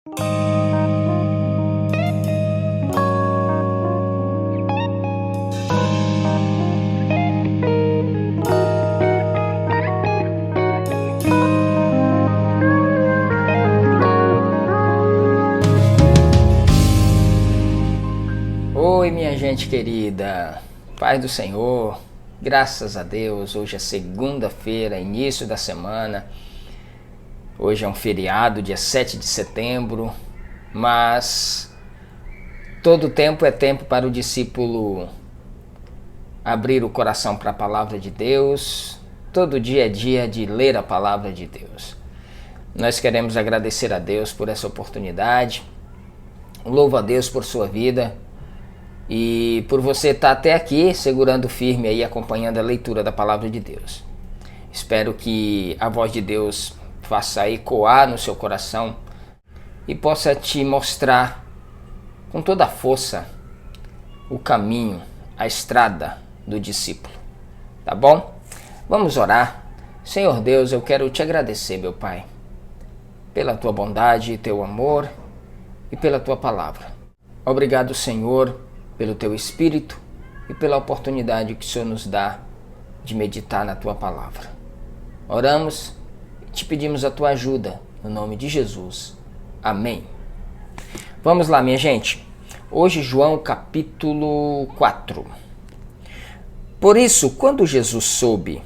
Oi, minha gente querida, paz do Senhor, graças a Deus. Hoje é segunda-feira, início da semana. Hoje é um feriado, dia 7 de setembro, mas todo tempo é tempo para o discípulo abrir o coração para a palavra de Deus. Todo dia é dia de ler a palavra de Deus. Nós queremos agradecer a Deus por essa oportunidade. Louvo a Deus por sua vida e por você estar até aqui segurando firme aí, acompanhando a leitura da palavra de Deus. Espero que a voz de Deus faça ecoar no seu coração e possa te mostrar com toda a força o caminho, a estrada do discípulo. Tá bom? Vamos orar. Senhor Deus, eu quero te agradecer, meu Pai, pela tua bondade, teu amor e pela tua palavra. Obrigado, Senhor, pelo teu Espírito e pela oportunidade que o Senhor nos dá de meditar na tua palavra. Oramos e te pedimos a tua ajuda, no nome de Jesus. Amém. Vamos lá, minha gente. Hoje, João capítulo 4. Por isso, quando Jesus soube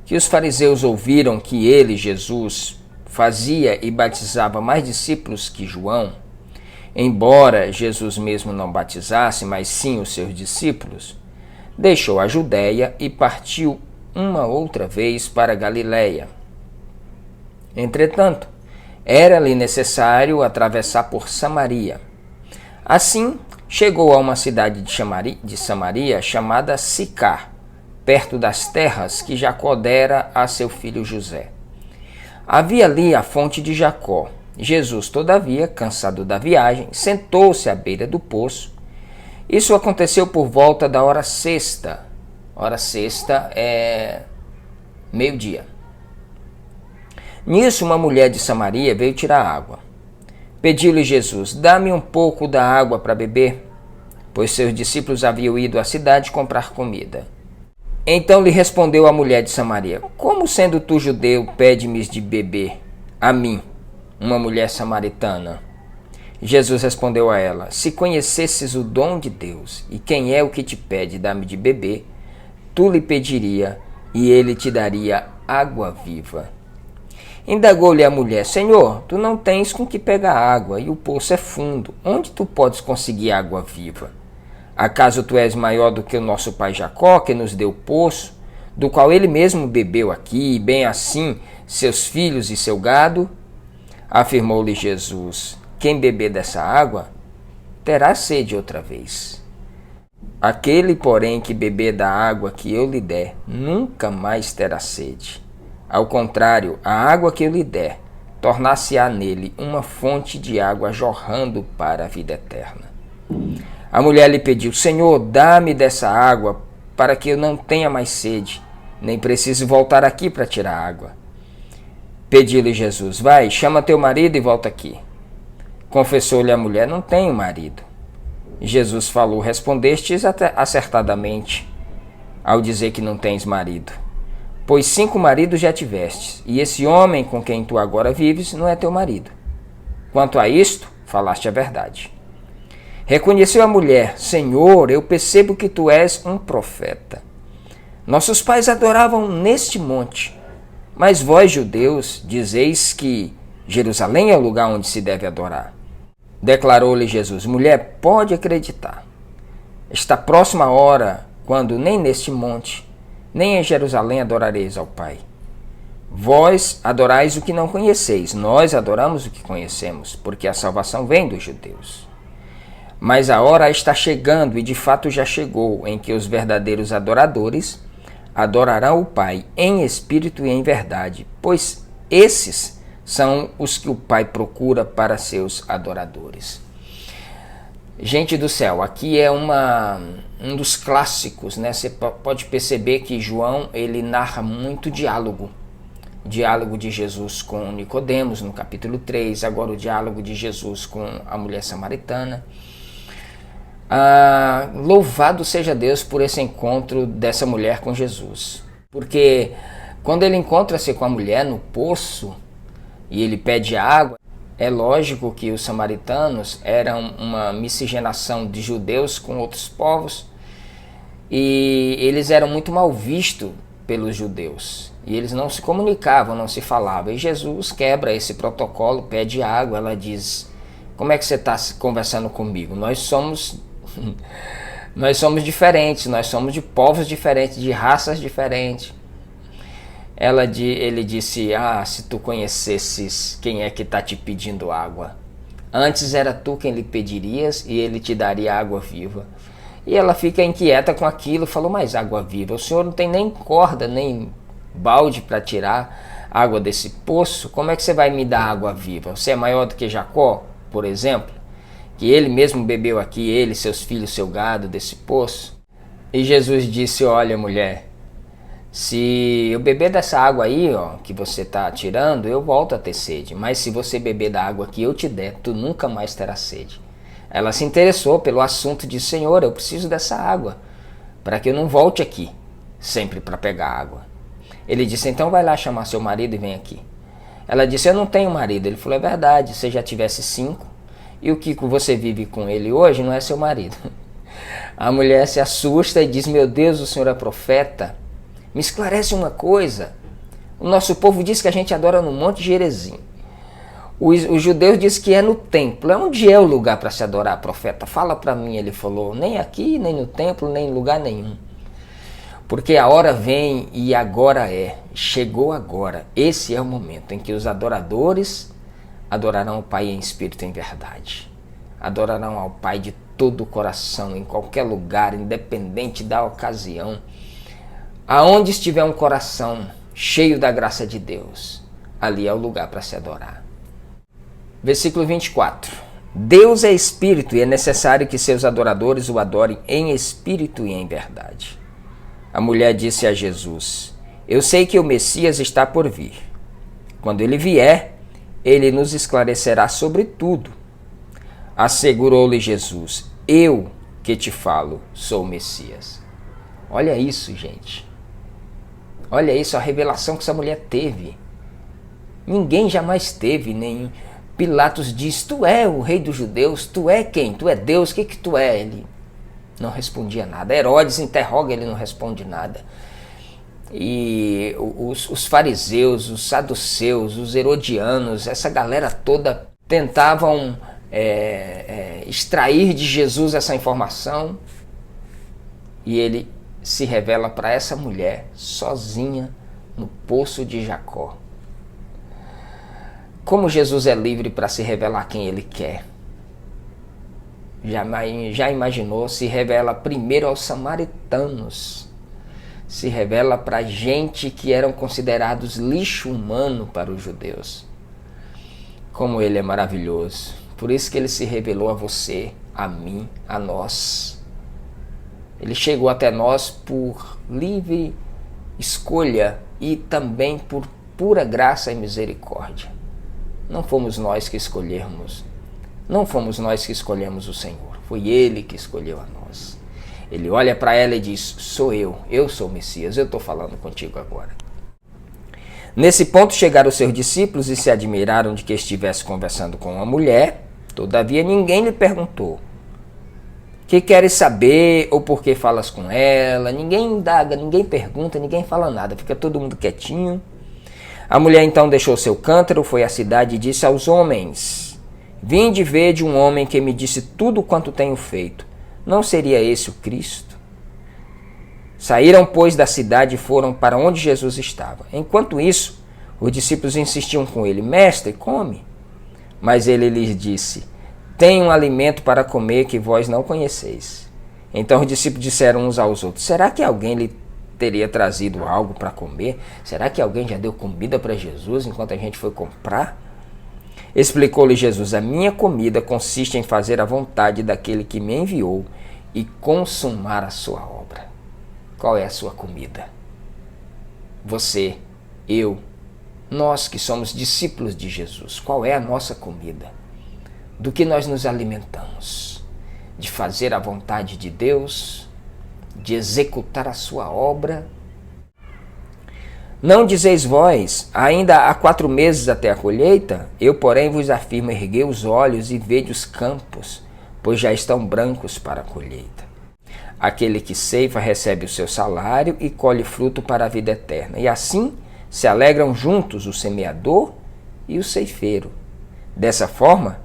que os fariseus ouviram que ele, Jesus, fazia e batizava mais discípulos que João, embora Jesus mesmo não batizasse, mas sim os seus discípulos, deixou a Judéia e partiu uma outra vez para a Galiléia. Entretanto, era-lhe necessário atravessar por Samaria. Assim, chegou a uma cidade de Samaria chamada Sicar, perto das terras que Jacó dera a seu filho José. Havia ali a fonte de Jacó. Jesus, todavia, cansado da viagem, sentou-se à beira do poço. Isso aconteceu por volta da hora sexta. Hora sexta é meio-dia. Nisso, uma mulher de Samaria veio tirar água. Pediu-lhe Jesus: dá-me um pouco da água para beber, pois seus discípulos haviam ido à cidade comprar comida. Então lhe respondeu a mulher de Samaria: como sendo tu judeu, pede-me de beber a mim, uma mulher samaritana? Jesus respondeu a ela: se conhecesses o dom de Deus e quem é o que te pede dar-me de beber, tu lhe pediria e ele te daria água viva. Indagou-lhe a mulher: Senhor, tu não tens com que pegar água e o poço é fundo. Onde tu podes conseguir água viva? Acaso tu és maior do que o nosso pai Jacó, que nos deu o poço, do qual ele mesmo bebeu aqui, e bem assim seus filhos e seu gado? Afirmou-lhe Jesus: quem beber dessa água terá sede outra vez. Aquele, porém, que beber da água que eu lhe der, nunca mais terá sede. Ao contrário, a água que eu lhe der, tornar-se-á nele uma fonte de água jorrando para a vida eterna. A mulher lhe pediu: Senhor, dá-me dessa água, para que eu não tenha mais sede, nem precise voltar aqui para tirar água. Pediu-lhe Jesus: vai, chama teu marido e volta aqui. Confessou-lhe a mulher: não tenho marido. Jesus falou: respondestes acertadamente ao dizer que não tens marido. Pois 5 maridos já tivestes, e esse homem com quem tu agora vives não é teu marido. Quanto a isto, falaste a verdade. Reconheceu a mulher: Senhor, eu percebo que tu és um profeta. Nossos pais adoravam neste monte, mas vós, judeus, dizeis que Jerusalém é o lugar onde se deve adorar. Declarou-lhe Jesus: mulher, pode acreditar. Está próxima a hora quando nem neste monte, nem em Jerusalém adorareis ao Pai. Vós adorais o que não conheceis, nós adoramos o que conhecemos, porque a salvação vem dos judeus. Mas a hora está chegando, e de fato já chegou, em que os verdadeiros adoradores adorarão o Pai em espírito e em verdade, pois esses são os que o Pai procura para seus adoradores. Gente do céu, aqui é um dos clássicos, né? Você pode perceber que João ele narra muito diálogo o diálogo de Jesus com Nicodemos no capítulo 3, agora o diálogo de Jesus com a mulher samaritana. Louvado seja Deus por esse encontro dessa mulher com Jesus, porque quando ele encontra-se com a mulher no poço e ele pede água, é lógico que os samaritanos eram uma miscigenação de judeus com outros povos e eles eram muito mal vistos pelos judeus e eles não se comunicavam, não se falavam. E Jesus quebra esse protocolo, pede água. Ela diz: como é que você está conversando comigo? Nós somos diferentes, nós somos de povos diferentes, de raças diferentes. Ele disse: se tu conhecesses quem é que está te pedindo água, antes era tu quem lhe pedirias e ele te daria água viva. E ela fica inquieta com aquilo, falou: mas água viva? O senhor não tem nem corda, nem balde para tirar água desse poço? Como é que você vai me dar água viva? Você é maior do que Jacó, por exemplo, que ele mesmo bebeu aqui, ele, seus filhos, seu gado, desse poço? E Jesus disse: olha, mulher, se eu beber dessa água aí, que você está tirando, eu volto a ter sede. Mas se você beber da água que eu te der, tu nunca mais terás sede. Ela se interessou pelo assunto, disse: Senhor, eu preciso dessa água, para que eu não volte aqui sempre para pegar água. Ele disse: então vai lá chamar seu marido e vem aqui. Ela disse: eu não tenho marido. Ele falou: é verdade, se já tivesse 5, e o que você vive com ele hoje não é seu marido. A mulher se assusta e diz: meu Deus, o senhor é profeta? Me esclarece uma coisa. O nosso povo diz que a gente adora no Monte Gerizim. Os judeus dizem que é no templo. Onde é o lugar para se adorar, profeta? Fala para mim. Ele falou: nem aqui, nem no templo, nem em lugar nenhum. Porque a hora vem e agora é. Chegou agora. Esse é o momento em que os adoradores adorarão o Pai em espírito e em verdade. Adorarão ao Pai de todo o coração, em qualquer lugar, independente da ocasião. Aonde estiver um coração cheio da graça de Deus, ali é o lugar para se adorar. Versículo 24. Deus é espírito e é necessário que seus adoradores o adorem em espírito e em verdade. A mulher disse a Jesus: eu sei que o Messias está por vir. Quando ele vier, ele nos esclarecerá sobre tudo. Assegurou-lhe Jesus: eu que te falo sou o Messias. Olha isso, gente. Olha isso, a revelação que essa mulher teve. Ninguém jamais teve, nem Pilatos diz: tu é o rei dos judeus, tu é quem? Tu é Deus, o que tu é? Ele não respondia nada. Herodes interroga, ele não responde nada. E os fariseus, os saduceus, os herodianos, essa galera toda tentavam extrair de Jesus essa informação. E ele se revela para essa mulher sozinha no poço de Jacó. Como Jesus é livre para se revelar a quem ele quer. Já imaginou? Se revela primeiro aos samaritanos. Se revela para gente que eram considerados lixo humano para os judeus. Como ele é maravilhoso. Por isso que ele se revelou a você, a mim, a nós. Ele chegou até nós por livre escolha e também por pura graça e misericórdia. Não fomos nós que escolhemos. Não fomos nós que escolhemos o Senhor. Foi Ele que escolheu a nós. Ele olha para ela e diz: sou eu sou o Messias, eu estou falando contigo agora. Nesse ponto chegaram os seus discípulos e se admiraram de que estivesse conversando com uma mulher. Todavia ninguém lhe perguntou: que queres saber ou por que falas com ela? Ninguém indaga, ninguém pergunta, ninguém fala nada. Fica todo mundo quietinho. A mulher então deixou seu cântaro, foi à cidade e disse aos homens: vinde ver de um homem que me disse tudo quanto tenho feito. Não seria esse o Cristo? Saíram, pois, da cidade e foram para onde Jesus estava. Enquanto isso, os discípulos insistiam com ele: mestre, come. Mas ele lhes disse: tenho um alimento para comer que vós não conheceis. Então os discípulos disseram uns aos outros: será que alguém lhe teria trazido algo para comer? Será que alguém já deu comida para Jesus enquanto a gente foi comprar? Explicou-lhe Jesus: a minha comida consiste em fazer a vontade daquele que me enviou e consumar a sua obra. Qual é a sua comida? Você, eu, Nós que somos discípulos de Jesus, qual é a nossa comida? Do que nós nos alimentamos? De fazer a vontade de Deus? De executar a sua obra? Não dizeis vós, ainda há 4 meses até a colheita? Eu, porém, vos afirmo, erguei os olhos e vede os campos, pois já estão brancos para a colheita. Aquele que ceifa recebe o seu salário e colhe fruto para a vida eterna. E assim se alegram juntos o semeador e o ceifeiro. Dessa forma,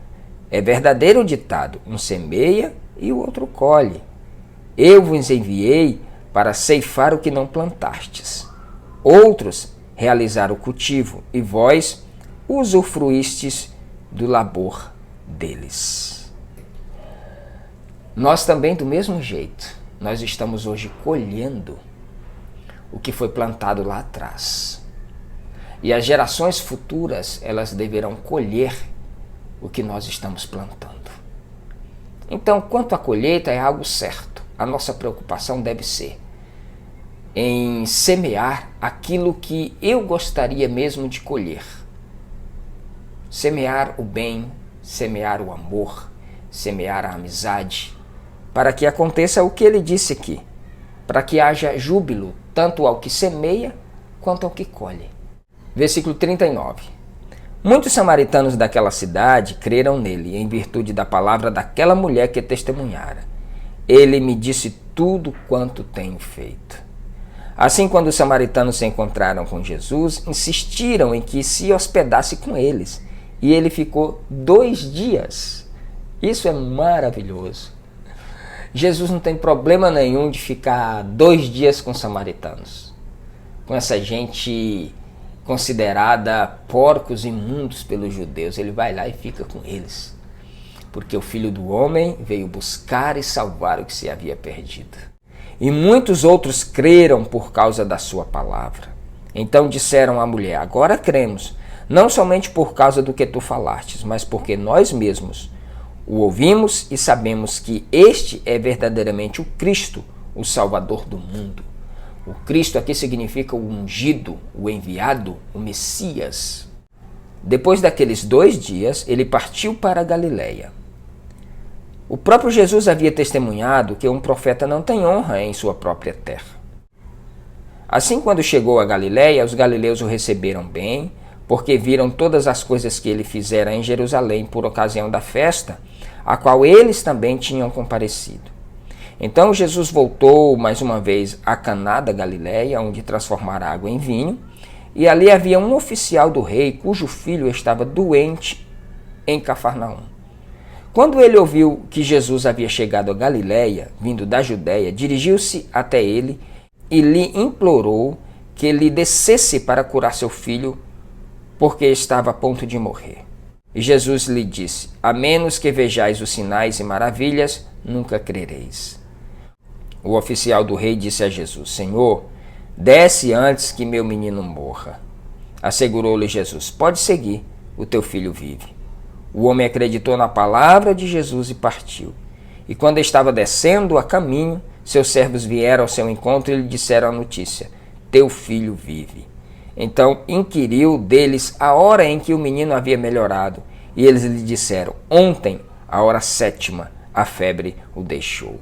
é verdadeiro o ditado, um semeia e o outro colhe. Eu vos enviei para ceifar o que não plantastes. Outros realizaram o cultivo, e vós usufruístes do labor deles. Nós também, do mesmo jeito, nós estamos hoje colhendo o que foi plantado lá atrás. E as gerações futuras, elas deverão colher o que nós estamos plantando. Então, quanto à colheita, é algo certo. A nossa preocupação deve ser em semear aquilo que eu gostaria mesmo de colher. Semear o bem, semear o amor, semear a amizade, para que aconteça o que ele disse aqui, para que haja júbilo tanto ao que semeia quanto ao que colhe. Versículo 39. Muitos samaritanos daquela cidade creram nele, em virtude da palavra daquela mulher que testemunhara. Ele me disse tudo quanto tenho feito. Assim, quando os samaritanos se encontraram com Jesus, insistiram em que se hospedasse com eles. E ele ficou 2 dias. Isso é maravilhoso. Jesus não tem problema nenhum de ficar 2 dias com os samaritanos. Com essa gente considerada porcos imundos pelos judeus. Ele vai lá e fica com eles. Porque o Filho do Homem veio buscar e salvar o que se havia perdido. E muitos outros creram por causa da sua palavra. Então disseram à mulher, agora cremos, não somente por causa do que tu falastes, mas porque nós mesmos o ouvimos e sabemos que este é verdadeiramente o Cristo, o Salvador do mundo. O Cristo aqui significa o ungido, o enviado, o Messias. Depois daqueles 2 dias, ele partiu para a Galileia. O próprio Jesus havia testemunhado que um profeta não tem honra em sua própria terra. Assim, quando chegou a Galileia, os galileus o receberam bem, porque viram todas as coisas que ele fizera em Jerusalém por ocasião da festa, a qual eles também tinham comparecido. Então Jesus voltou mais uma vez a Caná da Galileia, onde transformara água em vinho, e ali havia um oficial do rei, cujo filho estava doente em Cafarnaum. Quando ele ouviu que Jesus havia chegado a Galileia, vindo da Judéia, dirigiu-se até ele e lhe implorou que ele descesse para curar seu filho, porque estava a ponto de morrer. E Jesus lhe disse, a menos que vejais os sinais e maravilhas, nunca crereis. O oficial do rei disse a Jesus, Senhor, desce antes que meu menino morra. Assegurou-lhe Jesus, pode seguir, o teu filho vive. O homem acreditou na palavra de Jesus e partiu. E quando estava descendo a caminho, seus servos vieram ao seu encontro e lhe disseram a notícia, teu filho vive. Então inquiriu deles a hora em que o menino havia melhorado, e eles lhe disseram, ontem, à hora 7ª, a febre o deixou.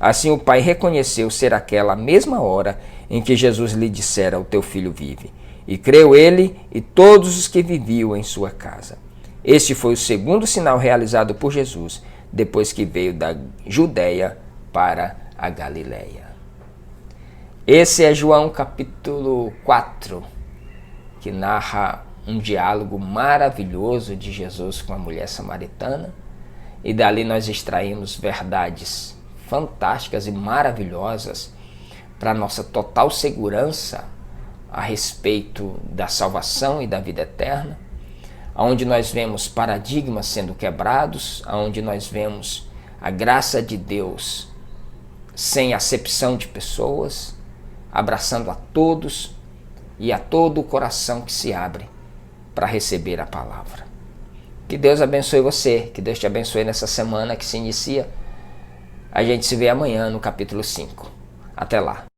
Assim o pai reconheceu ser aquela mesma hora em que Jesus lhe dissera, o teu filho vive. E creu ele e todos os que viviam em sua casa. Este foi o segundo sinal realizado por Jesus, depois que veio da Judéia para a Galileia. Esse é João capítulo 4, que narra um diálogo maravilhoso de Jesus com a mulher samaritana, e dali nós extraímos verdades fantásticas e maravilhosas para nossa total segurança a respeito da salvação e da vida eterna, onde nós vemos paradigmas sendo quebrados, onde nós vemos a graça de Deus sem acepção de pessoas, abraçando a todos e a todo o coração que se abre para receber a palavra. Que Deus abençoe você, que Deus te abençoe nessa semana que se inicia. A gente se vê amanhã no capítulo 5. Até lá.